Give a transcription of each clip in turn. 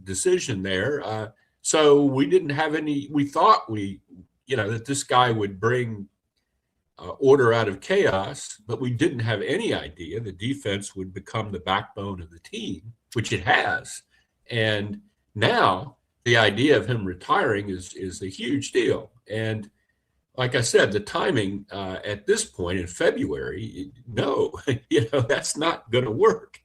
decision there. So we didn't have any. We thought that this guy would bring order out of chaos, but we didn't have any idea the defense would become the backbone of the team, which it has. And now the idea of him retiring is a huge deal. And like I said, the timing at this point in February, no, that's not going to work.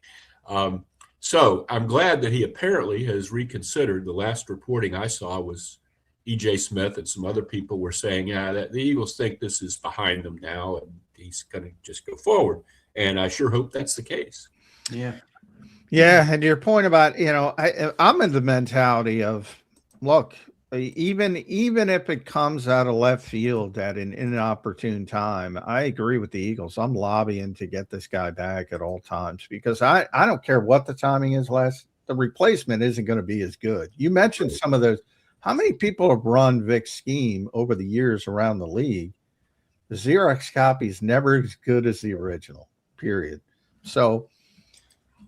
So I'm glad that he apparently has reconsidered. The last reporting I saw was E.J. Smith and some other people were saying, that the Eagles think this is behind them now and he's going to just go forward. And I sure hope that's the case. Yeah. Yeah. And to your point about, I'm in the mentality of, look, even if it comes out of left field at an inopportune time, I agree with the Eagles. I'm lobbying to get this guy back at all times because I don't care what the timing is, Les. The replacement isn't going to be as good. You mentioned some of those. How many people have run Vic's scheme over the years around the league? The Xerox copy is never as good as the original, period. So,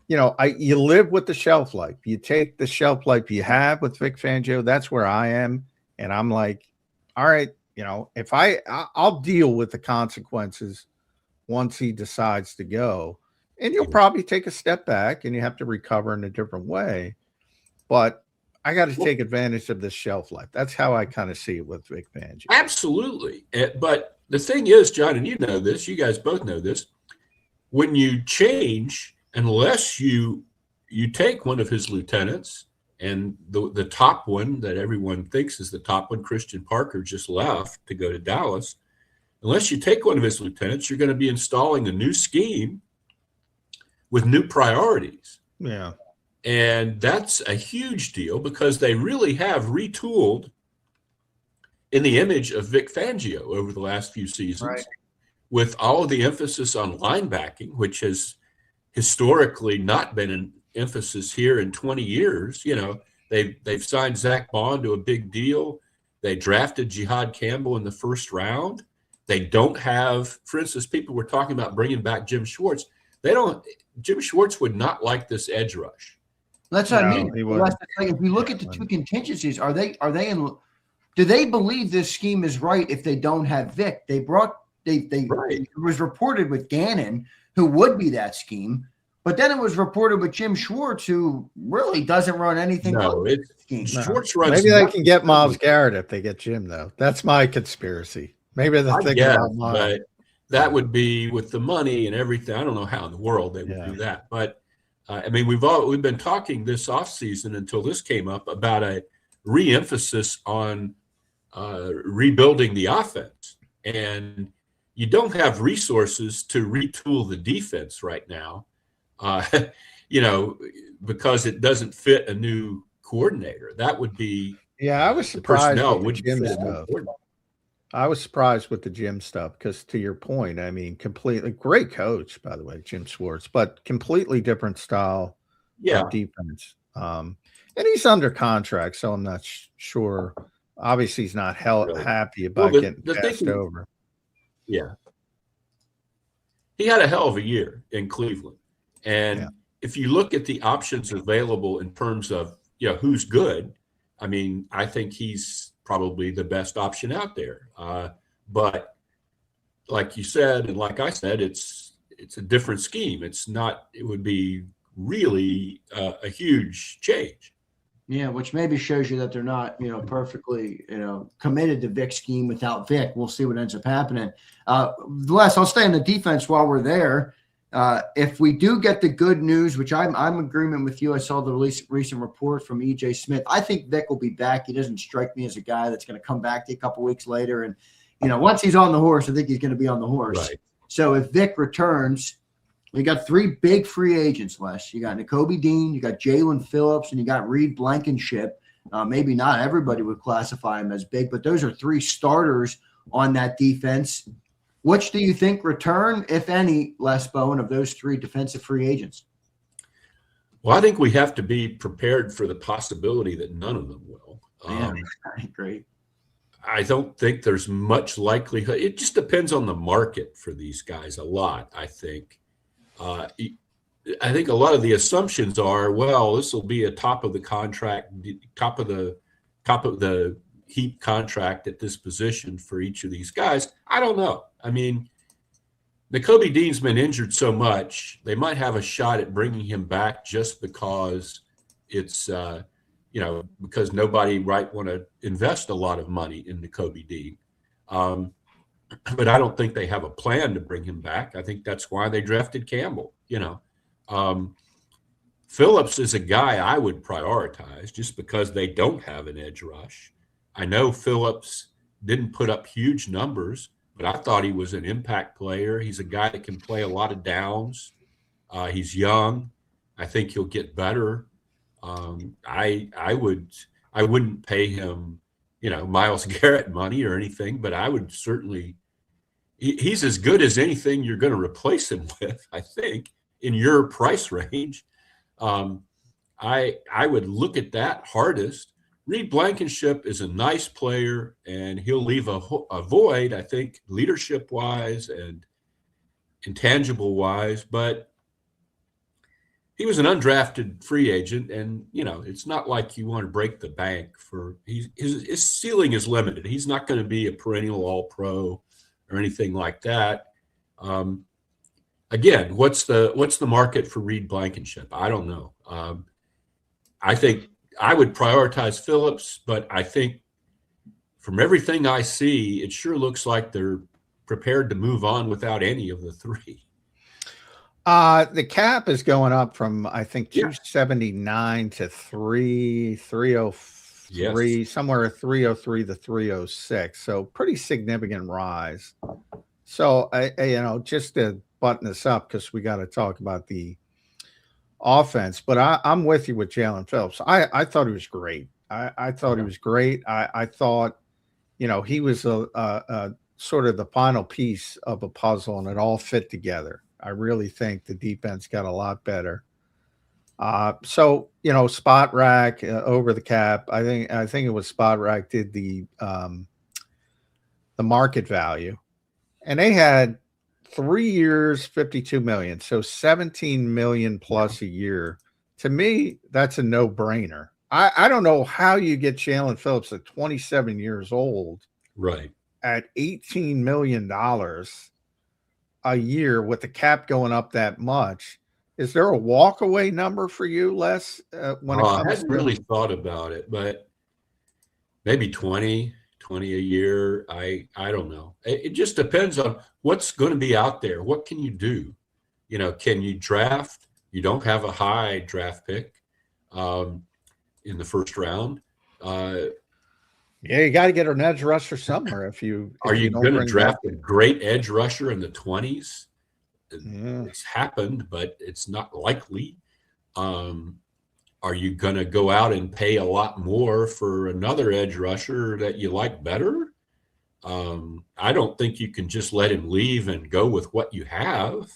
you live with the shelf life. You take the shelf life you have with Vic Fangio. That's where I am. And I'm like, all right, if I'll deal with the consequences once he decides to go. And you'll probably take a step back and you have to recover in a different way. But I got to take advantage of this shelf life. That's how I kind of see it with Vic Fangio. Absolutely. But the thing is, John, and you know this, you guys both know this, when you change, unless you take one of his lieutenants, and the top one that everyone thinks is the top one, Christian Parker, just left to go to Dallas. Unless you take one of his lieutenants, you're going to be installing a new scheme with new priorities. Yeah. And that's a huge deal because they really have retooled in the image of Vic Fangio over the last few seasons, right, with all of the emphasis on linebacking, which has historically not been an emphasis here in 20 years. They've signed Zach Bond to a big deal. They drafted Jihad Campbell in the first round. They don't have, for instance, people were talking about bringing back Jim Schwartz. Jim Schwartz would not like this edge rush. That's what I mean. If we look at the two contingencies, are they in? Do they believe this scheme is right if they don't have Vic? Right. It was reported with Gannon, who would be that scheme, but then it was reported with Jim Schwartz, who really doesn't run anything. No, Schwartz runs. Maybe they can get Myles Garrett if they get Jim, though. That's my conspiracy. Maybe they're thinking about Myles. But that would be with the money and everything. I don't know how in the world they would do that, but. We've been talking this offseason until this came up about a re-emphasis on rebuilding the offense. And you don't have resources to retool the defense right now, because it doesn't fit a new coordinator. That would be I was surprised with the Jim stuff. I was surprised with the Jim stuff because, to your point, completely great coach, by the way, Jim Schwartz, but completely different style of defense. And he's under contract, so I'm not sure. Obviously, he's not happy about getting passed over. Yeah. He had a hell of a year in Cleveland. And if you look at the options available in terms of, who's good, I think he's probably the best option out there. But like you said, and like I said, it's a different scheme. It would be really a huge change. Yeah, which maybe shows you that they're not, perfectly, committed to Vic's scheme without Vic. We'll see what ends up happening. Les, I'll stay on the defense while we're there. If we do get the good news, which I'm in agreement with you, I saw the recent report from E.J. Smith. I think Vic will be back. He doesn't strike me as a guy that's going to come back a couple weeks later. And, once he's on the horse, I think he's going to be on the horse. Right. So if Vic returns, we got three big free agents, Les. You got Nakobe Dean, you got Jalen Phillips, and you got Reed Blankenship. Maybe not everybody would classify him as big, but those are three starters on that defense. Which do you think return, if any, Les Bowen, of those three defensive free agents? Well, I think we have to be prepared for the possibility that none of them will. Great. I don't think there's much likelihood. It just depends on the market for these guys a lot, I think. I think a lot of the assumptions are, well, this will be a top of the heap contract at this position for each of these guys. I don't know. I mean, Nakobe Dean's been injured so much, they might have a shot at bringing him back just because it's, because nobody might want to invest a lot of money in Nakobe Dean. But I don't think they have a plan to bring him back. I think that's why they drafted Campbell. Phillips is a guy I would prioritize just because they don't have an edge rush. I know Phillips didn't put up huge numbers, but I thought he was an impact player. He's a guy that can play a lot of downs. He's young. I think he'll get better. I wouldn't pay him, Myles Garrett money or anything, but I would certainly. He's as good as anything you're going to replace him with, I think, in your price range. I would look at that hardest. Reed Blankenship is a nice player, and he'll leave a void, I think, leadership-wise and intangible-wise. But he was an undrafted free agent, and, it's not like you want to break the bank for his ceiling is limited. He's not going to be a perennial all-pro or anything like that. Again, what's the market for Reed Blankenship? I don't know. I think I would prioritize Phillips, but I think from everything I see, it sure looks like they're prepared to move on without any of the three. The cap is going up from, I think, 279 to 303, somewhere 303 to 306. So pretty significant rise. So just to button this up, because we got to talk about the offense, but I'm with you with Jalen Phillips. I thought he was great. I thought he was great. I thought, he was a sort of the final piece of a puzzle, and it all fit together. I really think the defense got a lot better. So Spot Rack over the cap. I think it was Spot Rack did the market value, and they had 3 years, $52 million, so $17 million plus a year. To me, that's a no-brainer. I don't know how you get Jalen Phillips at 27 years old, right, at $18 million a year with the cap going up that much. Is there a walk-away number for you, Les? I hadn't really thought about it, but maybe 20 a year. I don't know. It just depends on what's going to be out there. What can you do? Can you draft? You don't have a high draft pick in the first round. You got to get an edge rusher somewhere. Are you going to draft a great edge rusher in the 20s? It's happened, but it's not likely. Are you going to go out and pay a lot more for another edge rusher that you like better? I don't think you can just let him leave and go with what you have.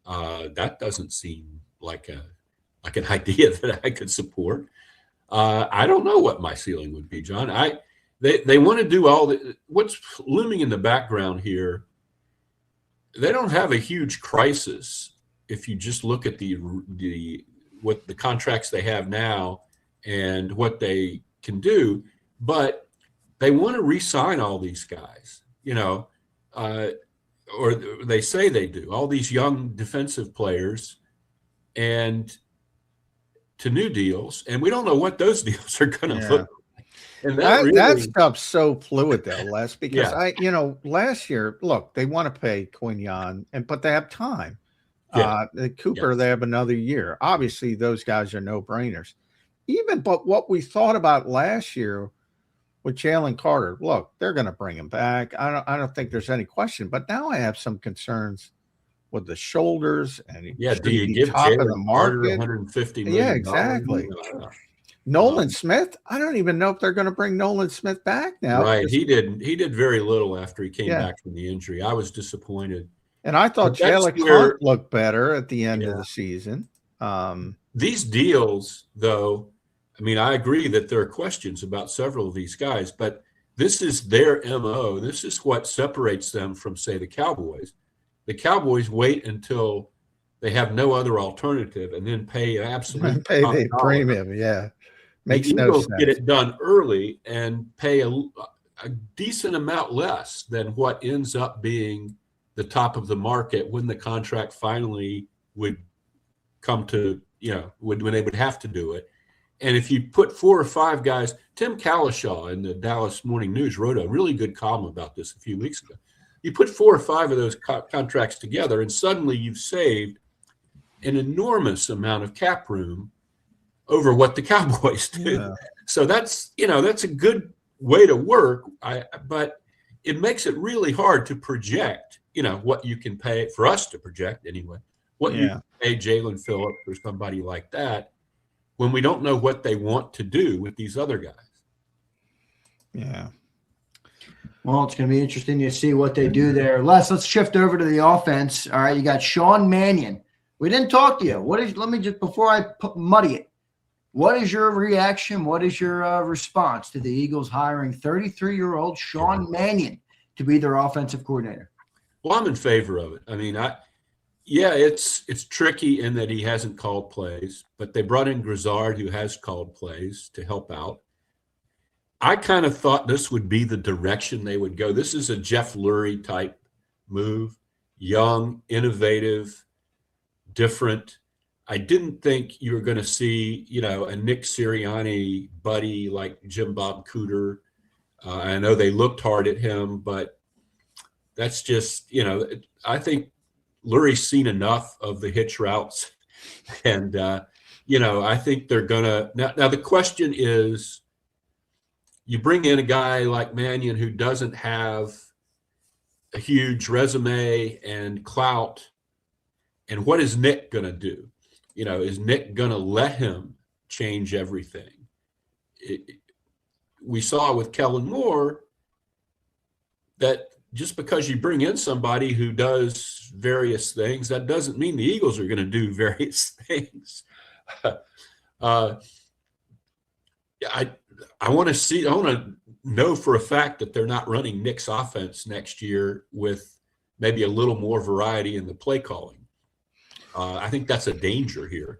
That doesn't seem like an idea that I could support. I don't know what my ceiling would be, John. They want to do what's looming in the background here. They don't have a huge crisis if you just look at what the contracts they have now and what they can do, but they want to re-sign all these guys, or they say they do, all these young defensive players, and to new deals, and we don't know what those deals are going to look like. And that stuff's so fluid though, Les, because last year, look, they want to pay Quignon, but they have time. Cooper, they have another year. Obviously, those guys are no-brainers. But what we thought about last year with Jalen Carter, look, they're going to bring him back. I don't think there's any question. But now I have some concerns with the shoulders and do you give top Jalen of the market? $150 million? Yeah, exactly. Nolan Smith, I don't even know if they're going to bring Nolan Smith back now. Right, he did very little after he came back from the injury. I was disappointed. And I thought Jalen Hunt looked better at the end of the season. These deals, though, I agree that there are questions about several of these guys, but this is their MO. This is what separates them from, say, the Cowboys. The Cowboys wait until they have no other alternative, and then pay an absolute Pay top the dollar. premium. Yeah. Makes The no Eagles sense. get it done early and pay a decent amount less than what ends up being the top of the market when the contract finally would come to, when they would have to do it. And if you put 4 or 5 guys, Tim Calishaw in the Dallas Morning News wrote a really good column about this a few weeks ago. You put 4 or 5 of those contracts together, and suddenly you've saved an enormous amount of cap room over what the Cowboys do. Yeah. So that's a good way to work. But it makes it really hard to project, what you can pay, for us to project anyway, what you can pay Jalen Phillips or somebody like that when we don't know what they want to do with these other guys. Yeah. Well, it's going to be interesting to see what they do there. Let's shift over to the offense. All right, you got Sean Mannion. We didn't talk to you. Let me just, before I muddy it, what is your reaction? What is your response to the Eagles hiring 33-year-old Sean Mannion to be their offensive coordinator? Well, I'm in favor of it. I mean, it's tricky in that he hasn't called plays, but they brought in Grizzard, who has called plays, to help out. I kind of thought this would be the direction they would go. This is a Jeff Lurie type move, young, innovative, different. I didn't think you were going to see, a Nick Sirianni buddy like Jim Bob Cooter. I know they looked hard at him, but that's just, I think Lurie's seen enough of the hitch routes. And, I think they're going to – now the question is, you bring in a guy like Mannion who doesn't have a huge resume and clout, and what is Nick going to do? Is Nick going to let him change everything? We saw with Kellen Moore that just because you bring in somebody who does various things, that doesn't mean the Eagles are going to do various things. I want to know for a fact that they're not running Nick's offense next year with maybe a little more variety in the play calling. I think that's a danger here.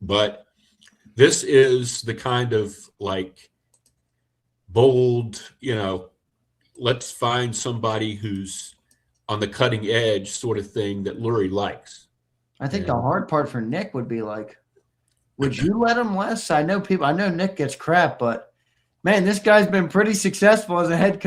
But this is the kind of bold, let's find somebody who's on the cutting edge sort of thing that Lurie likes. I think the hard part for Nick would be would you let him less? I know Nick gets crap, but man, this guy's been pretty successful as a head coach.